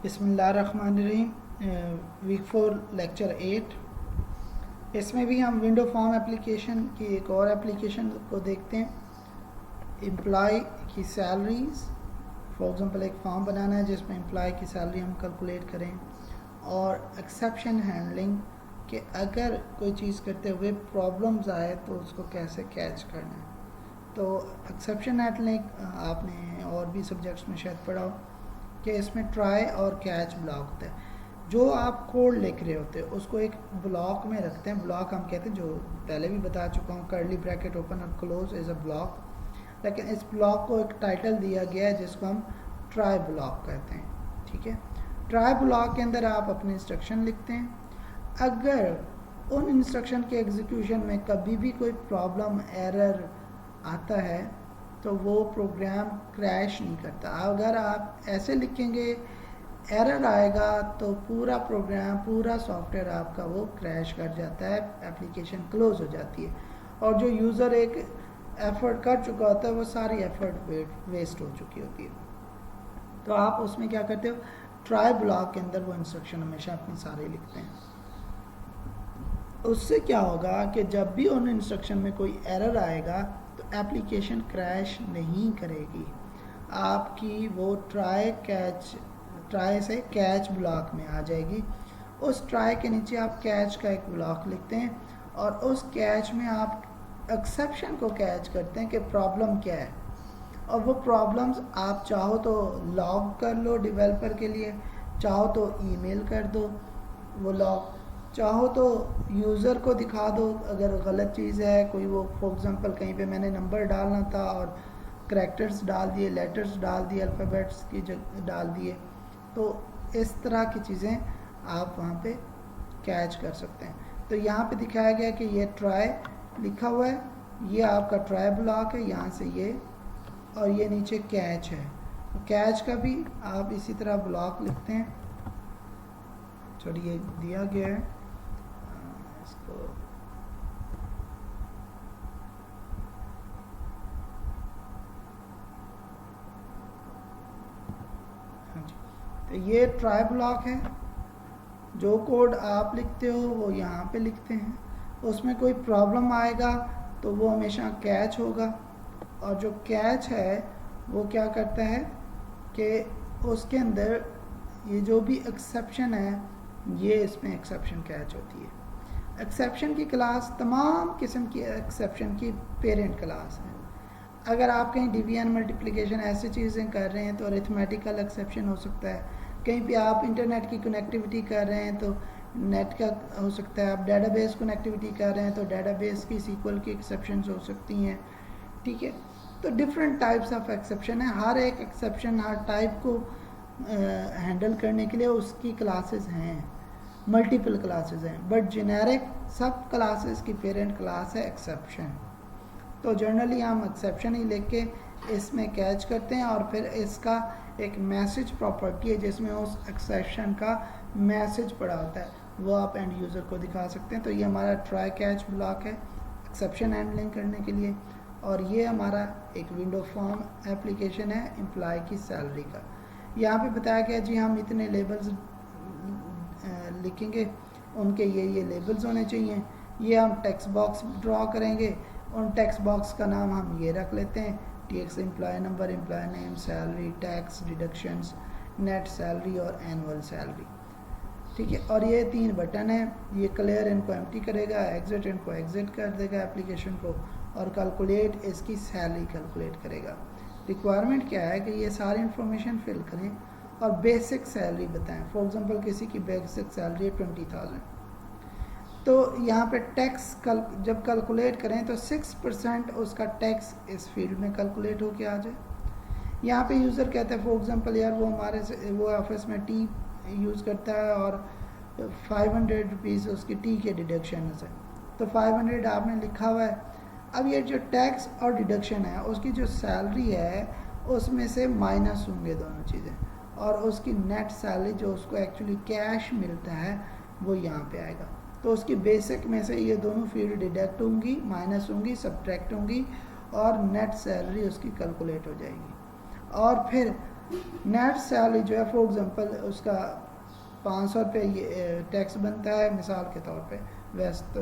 बिस्मिल्लाहिर्रहमानिर्रहीम। Week 4 lecture 8। इसमें भी हम विंडो फॉर्म एप्लीकेशन की एक और एप्लीकेशन को देखते हैं। एम्प्लॉय की सैलरीज, फॉर एग्जांपल एक फॉर्म बनाना है जिसमें एम्प्लॉय की सैलरी हम कैलकुलेट करें, और एक्सेप्शन हैंडलिंग कि अगर कोई चीज़ करते हुए प्रॉब्लम्स आए तो उसको कैसे कैच करना है। तो एक्सेप्शन हैंडलिंग आपने और भी सब्जेक्ट्स में शायद पढ़ा हो कि इसमें ट्राई और कैच ब्लॉक होता है। जो आप कोड लिख रहे होते हैं उसको एक ब्लॉक में रखते हैं। ब्लॉक हम कहते हैं, जो पहले भी बता चुका हूँ, कर्ली ब्रैकेट ओपन और क्लोज इज़ अ ब्लॉक। लेकिन इस ब्लॉक को एक टाइटल दिया गया है जिसको हम ट्राई ब्लॉक कहते हैं। ठीक है, ट्राई ब्लॉक के अंदर आप अपने इंस्ट्रक्शन लिखते हैं। अगर उन इंस्ट्रक्शन के एग्जीक्यूशन में कभी भी कोई प्रॉब्लम, एरर आता है तो वो प्रोग्राम क्रैश नहीं करता। अगर आप ऐसे लिखेंगे एरर आएगा तो पूरा प्रोग्राम, पूरा सॉफ्टवेयर आपका वो क्रैश कर जाता है, एप्लीकेशन क्लोज हो जाती है, और जो यूज़र एक एफर्ट कर चुका होता है वो सारी एफर्ट वेस्ट हो चुकी होती है। तो आप उसमें क्या करते हो, ट्राई ब्लॉक के अंदर वो इंस्ट्रक्शन हमेशा अपने सारे लिखते हैं। उससे क्या होगा कि जब भी उन इंस्ट्रक्शन में कोई एरर आएगा तो एप्लीकेशन क्रैश नहीं करेगी। आपकी वो ट्राई से कैच ब्लॉक में आ जाएगी। उस ट्राई के नीचे आप कैच का एक ब्लॉक लिखते हैं, और उस कैच में आप एक्सेप्शन को कैच करते हैं कि प्रॉब्लम क्या है। और वो प्रॉब्लम्स आप चाहो तो लॉग कर लो डेवलपर के लिए, चाहो तो ईमेल कर दो वो लॉग, चाहो तो यूज़र को दिखा दो अगर गलत चीज़ है कोई। वो फॉर एग्जांपल कहीं पे मैंने नंबर डालना था और करैक्टर्स डाल दिए, लेटर्स डाल दिए, अल्फ़ाबेट्स की जगह डाल दिए, तो इस तरह की चीज़ें आप वहाँ पे कैच कर सकते हैं। तो यहाँ पे दिखाया गया कि ये ट्राई लिखा हुआ है, ये आपका ट्राई ब्लॉक है, यहाँ से ये, और ये नीचे कैच है। तो कैच का भी आप इसी तरह ब्लॉक लिखते हैं। चलिए दिया गया है इसको, हाँ जी, तो ये ट्राई ब्लॉक है। जो कोड आप लिखते हो वो यहाँ पे लिखते हैं। उसमें कोई प्रॉब्लम आएगा तो वो हमेशा कैच होगा, और जो कैच है वो क्या करता है कि उसके अंदर ये जो भी एक्सेप्शन है, ये इसमें एक्सेप्शन कैच होती है। एक्सेप्शन की क्लास तमाम किस्म की एक्सेप्शन की पेरेंट क्लास है। अगर आप कहीं डिवीजन, मल्टीप्लिकेशन ऐसी चीज़ें कर रहे हैं तो अरिथमेटिकल एक्सेप्शन हो सकता है। कहीं पे आप इंटरनेट की कनेक्टिविटी कर रहे हैं तो नेट का हो सकता है। आप डेटाबेस कनेक्टिविटी कर रहे हैं तो डेटाबेस की सीक्वल की एक्सेप्शन हो सकती हैं। ठीक है, तो डिफरेंट टाइप्स ऑफ एक्सेप्शन है। हर एक एक्सेप्शन, हर टाइप को हैंडल करने के लिए उसकी क्लासेस हैं, मल्टीपल क्लासेस हैं, बट जेनेरिक सब क्लासेस की पेरेंट क्लास है एक्सेप्शन। तो जनरली हम एक्सेप्शन ही लिख के इसमें कैच करते हैं, और फिर इसका एक मैसेज प्रॉपर्टी है जिसमें उस एक्सेप्शन का मैसेज पड़ा होता है, वो आप एंड यूज़र को दिखा सकते हैं। तो ये हमारा ट्राई कैच ब्लॉक है एक्सेप्शन हैंडलिंग करने के लिए, और ये हमारा एक विंडो फॉर्म एप्लीकेशन है एम्प्लॉय की सैलरी का। यहाँ पे बताया गया जी हम इतने लेबल्स लिखेंगे, उनके ये लेबल्स होने चाहिए। ये हम टेक्स्ट बॉक्स ड्रॉ करेंगे, उन टेक्स्ट बॉक्स का नाम हम ये रख लेते हैं, TX employ number, employ name, salary, tax, deductions, net salary और एनुअल सैलरी। ठीक है, और ये 3 बटन है। ये क्लियर इनको एम्प्टी करेगा, एग्जिट इनको एग्जिट कर देगा एप्लीकेशन को, और कैलकुलेट इसकी सैलरी कैलकुलेट करेगा। रिक्वायरमेंट क्या है कि ये सारी इन्फॉर्मेशन फिल करें और बेसिक सैलरी बताएं। फॉर एग्जांपल किसी की बेसिक सैलरी है 20,000, तो यहाँ पे टैक्स जब कैलकुलेट करें तो 6% उसका टैक्स इस फील्ड में कैलकुलेट होके आ जाए। यहाँ पे यूज़र कहता है फॉर एग्जांपल यार वो हमारे से वो ऑफिस में टी यूज़ करता है और 500 रुपीज़ उसकी टी के डिडक्शन है, तो 500 आपने लिखा हुआ है। अब ये जो टैक्स और डिडक्शन है उसकी जो सैलरी है उसमें से माइनस होंगे दोनों चीज़ें, और उसकी नेट सैलरी जो उसको एक्चुअली कैश मिलता है वो यहाँ पे आएगा। तो उसकी बेसिक में से ये दोनों फील्ड डिडक्ट होंगी, माइनस होंगी, सब्ट्रैक्ट होंगी, और नेट सैलरी उसकी कैलकुलेट हो जाएगी। और फिर नेट सैलरी जो है फॉर एग्जांपल उसका 500 रुपये ये टैक्स बनता है मिसाल के तौर पे, वैसे तो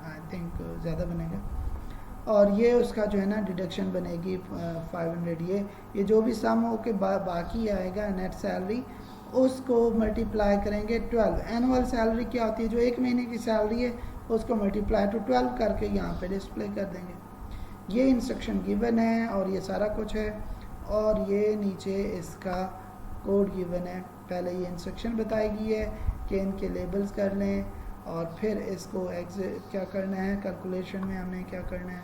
आई थिंक ज़्यादा बनेगा, और ये उसका जो है ना डिडक्शन बनेगी 500। ये जो भी सम हो के बाकी आएगा नेट सैलरी, उसको मल्टीप्लाई करेंगे 12। एनुअल सैलरी क्या होती है, जो एक महीने की सैलरी है उसको मल्टीप्लाई टू 12 करके यहाँ पे डिस्प्ले कर देंगे। ये इंस्ट्रक्शन गिवन है और ये सारा कुछ है, और ये नीचे इसका कोड गिवन है। पहले ये इंस्ट्रक्शन बताई गई है कि इनके लेबल्स कर लें, और फिर इसको क्या करना है, कैलकुलेशन में हमने क्या करना है,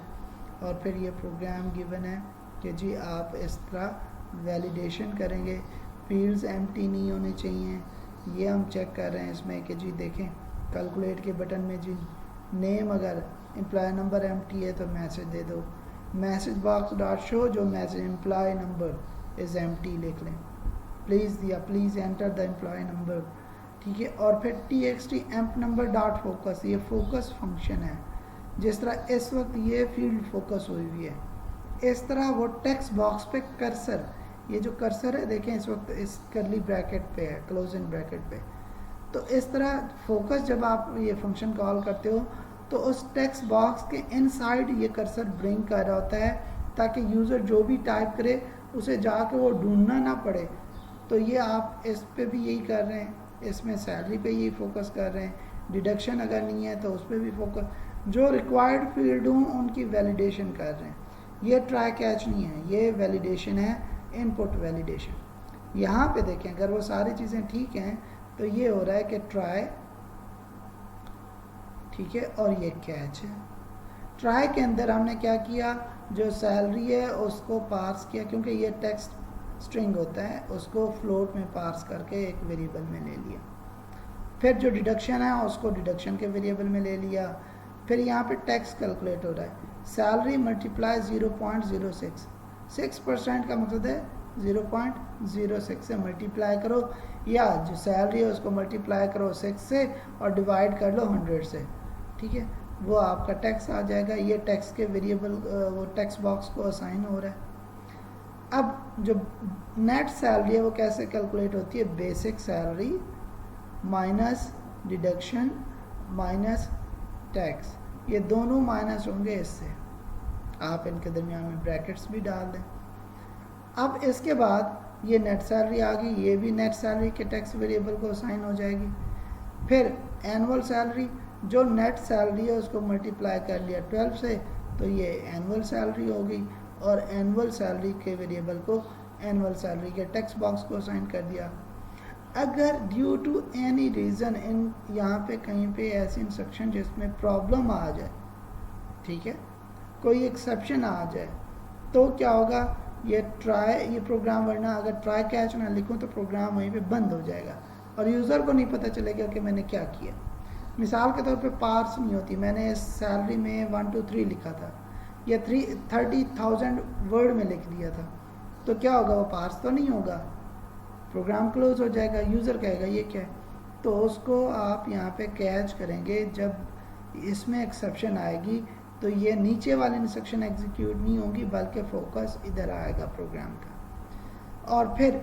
और फिर ये प्रोग्राम गिवन है कि जी आप इस तरह वैलिडेशन करेंगे। फील्ड्स एम्प्टी नहीं होने चाहिए, ये हम चेक कर रहे हैं इसमें कि जी देखें कैलकुलेट के बटन में जी नेम अगर एम्प्लॉय नंबर एम्प्टी है तो मैसेज दे दो, मैसेज बॉक्स डॉट शो जो message employ number is empty लिख लें, प्लीज़ दिया please enter the employ number, ठीक है। और फिर txt emp number dot focus, ये फोकस फंक्शन है। जिस तरह इस वक्त ये फील्ड फोकस हुई हुई है, इस तरह वो टेक्स्ट बॉक्स पे कर्सर, ये जो कर्सर है देखें इस वक्त इस करली ब्रैकेट पे है, क्लोजिंग ब्रैकेट पे, तो इस तरह फोकस जब आप ये फंक्शन कॉल करते हो तो उस टेक्स्ट बॉक्स के इनसाइड ये कर्सर ब्रिंग कर रहा होता है, ताकि यूज़र जो भी टाइप करे उसे जाके वो ढूंढना ना पड़े। तो ये आप इस पे भी यही कर रहे हैं, इसमें सैलरी पे यही फोकस कर रहे हैं, डिडक्शन अगर नहीं है तो उस पर भी फोकस, जो रिक्वायर्ड फील्ड हों उनकी वैलिडेशन कर रहे हैं। ये ट्राई कैच नहीं है, ये वैलिडेशन है, इनपुट वैलिडेशन। यहाँ पे देखें अगर वो सारी चीज़ें ठीक हैं तो ये हो रहा है कि ट्राई, ठीक है, और ये कैच है। ट्राई के अंदर हमने क्या किया, जो सैलरी है उसको पार्स किया, क्योंकि ये टेक्स्ट स्ट्रिंग होता है, उसको फ्लोट में पार्स करके एक वेरिएबल में ले लिया। फिर जो डिडक्शन है उसको डिडक्शन के वेरिएबल में ले लिया। फिर यहाँ पे टैक्स कैलकुलेट हो रहा है, सैलरी मल्टीप्लाई 0.06, 6% का मतलब है 0.06 से मल्टीप्लाई करो, या जो सैलरी है उसको मल्टीप्लाई करो 6 से और डिवाइड कर लो 100 से, ठीक है, वो आपका टैक्स आ जाएगा। ये टैक्स के वेरिएबल वो टैक्स बॉक्स को असाइन हो रहा है। अब जो नेट सैलरी है वो कैसे कैलकुलेट होती है, basic salary minus deduction minus tax, ये दोनों माइनस होंगे इससे, आप इनके दरमियान में ब्रैकेट्स भी डाल दें। अब इसके बाद ये नेट सैलरी आ गई, ये भी नेट सैलरी के टैक्स वेरिएबल को असाइन हो जाएगी। फिर एनुअल सैलरी, जो नेट सैलरी है उसको मल्टीप्लाई कर लिया 12 से, तो ये एनुअल सैलरी होगी, और एनुअल सैलरी के वेरिएबल को एनुअल सैलरी के टैक्स बॉक्स को असाइन कर दिया। अगर ड्यू टू एनी रीज़न इन यहाँ पे कहीं पे ऐसी इंस्ट्रक्शन जिसमें प्रॉब्लम आ जाए, ठीक है, कोई एक्सेप्शन आ जाए, तो क्या होगा, ये प्रोग्राम, वरना अगर ट्राई कैच ना लिखूँ तो प्रोग्राम वहीं पे बंद हो जाएगा और यूज़र को नहीं पता चलेगा कि मैंने क्या किया। मिसाल के तौर पे पार्स नहीं होती, मैंने इस सैलरी में 1 2 3 लिखा था, या 30,000 वर्ड में लिख दिया था, तो क्या होगा, वो पार्स तो नहीं होगा, प्रोग्राम क्लोज हो जाएगा, यूज़र कहेगा ये क्या है। तो उसको आप यहाँ पे कैच करेंगे, जब इसमें एक्सेप्शन आएगी तो ये नीचे वाली इंस्ट्रक्शन एग्जीक्यूट नहीं होगी, बल्कि फोकस इधर आएगा प्रोग्राम का, और फिर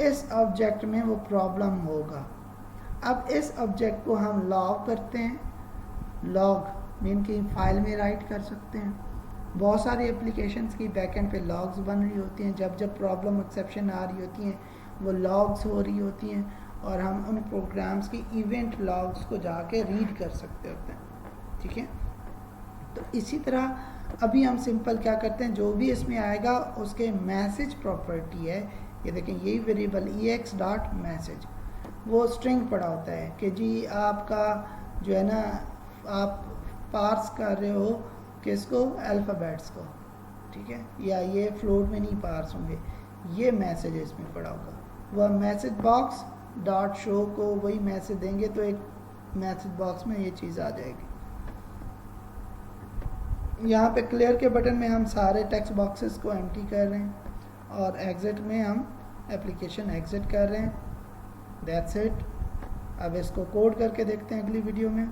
इस ऑब्जेक्ट में वो प्रॉब्लम होगा। अब इस ऑब्जेक्ट को हम लॉग करते हैं, लॉग मीन की फाइल में राइट कर सकते हैं। बहुत सारी एप्लीकेशंस की बैकएंड पे लॉग्स बन रही होती हैं, जब जब प्रॉब्लम एक्सेप्शन आ रही होती हैं वो लॉग्स हो रही होती हैं, और हम उन प्रोग्राम्स की इवेंट लॉग्स को जाके रीड कर सकते होते हैं, ठीक है। तो इसी तरह अभी हम सिंपल क्या करते हैं, जो भी इसमें आएगा उसके मैसेज प्रॉपर्टी है, ये देखें यही वेरिएबल ex.message, वो स्ट्रिंग पड़ा होता है कि जी आपका जो है ना, आप पार्स कर रहे हो किसको, अल्फ़ाबेट्स को, ठीक है, या ये फ्लोट में नहीं पार्स होंगे, ये मैसेज इसमें पड़ा होगा। वह मैसेज बॉक्स डॉट शो को वही मैसेज देंगे तो एक मैसेज बॉक्स में ये चीज़ आ जाएगी। यहाँ पे क्लियर के बटन में हम सारे टेक्स्ट बॉक्सेस को एम्प्टी कर रहे हैं, और एग्जिट में हम एप्लीकेशन एग्जिट कर रहे हैं। That's it. अब इसको कोड करके देखते हैं अगली वीडियो में।